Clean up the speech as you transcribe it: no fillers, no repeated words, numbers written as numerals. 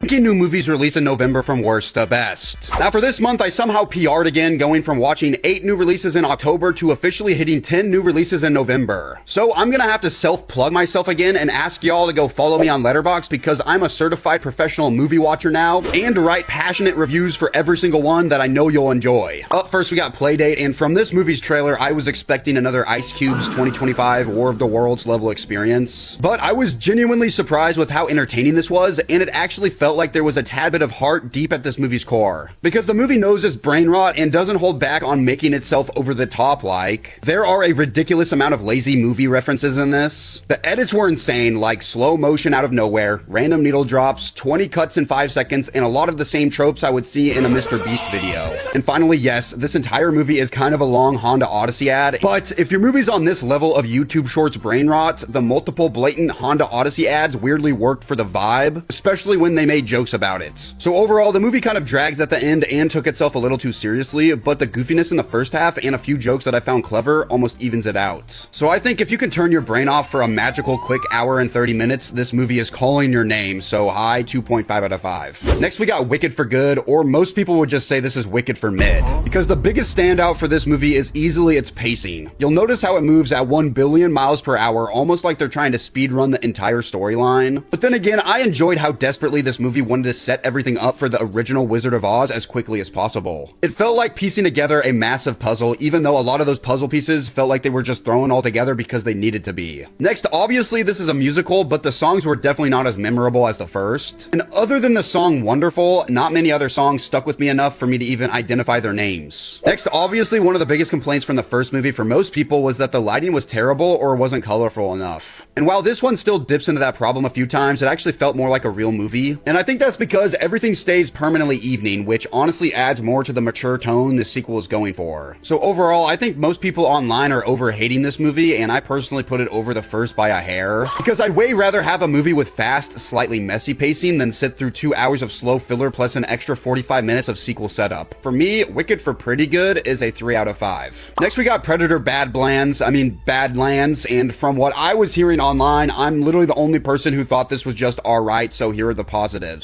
Ranking new movies released in November from worst to best. Now for this month, I somehow PR'd again, going from watching 8 new releases in October to officially hitting 10 new releases in November. So I'm gonna have to self-plug myself again and ask y'all to go follow me on Letterboxd because I'm a certified professional movie watcher now and write passionate reviews for every single one that I know you'll enjoy. Up first, we got Playdate, and from this movie's trailer, I was expecting another Ice Cube's 2025 War of the Worlds level experience. But I was genuinely surprised with how entertaining this was, and it actually felt like there was a tad bit of heart deep at this movie's core. Because the movie knows its brain rot and doesn't hold back on making itself over the top like. There are a ridiculous amount of lazy movie references in this. The edits were insane, like slow motion out of nowhere, random needle drops, 20 cuts in 5 seconds, and a lot of the same tropes I would see in a Mr. Beast video. And finally, yes, this entire movie is kind of a long Honda Odyssey ad, but if your movie's on this level of YouTube Shorts brain rot, the multiple blatant Honda Odyssey ads weirdly worked for the vibe, especially when they made jokes about it. So overall, the movie kind of drags at the end and took itself a little too seriously, but the goofiness in the first half and a few jokes that I found clever almost evens it out. So I think if you can turn your brain off for a magical quick hour and 30 minutes, this movie is calling your name, so high 2.5 out of 5. Next we got Wicked for Good, or most people would just say this is Wicked for Mid, because the biggest standout for this movie is easily its pacing. You'll notice how it moves at 1 billion miles per hour, almost like they're trying to speedrun the entire storyline. But then again, I enjoyed how desperately this movie wanted to set everything up for the original Wizard of Oz as quickly as possible. It felt like piecing together a massive puzzle, even though a lot of those puzzle pieces felt like they were just thrown all together because they needed to be. Next, obviously this is a musical, but the songs were definitely not as memorable as the first. And other than the song Wonderful, not many other songs stuck with me enough for me to even identify their names. Next, obviously one of the biggest complaints from the first movie for most people was that the lighting was terrible or wasn't colorful enough. And while this one still dips into that problem a few times, it actually felt more like a real movie. And I think that's because everything stays permanently evening, which honestly adds more to the mature tone the sequel is going for. So overall, I think most people online are over hating this movie, and I personally put it over the first by a hair, because I'd way rather have a movie with fast, slightly messy pacing than sit through 2 hours of slow filler plus an extra 45 minutes of sequel setup. For me, Wicked for Pretty Good is a 3 out of 5. Next we got Predator Badlands, and from what I was hearing online, I'm literally the only person who thought this was just alright, so here are the positives.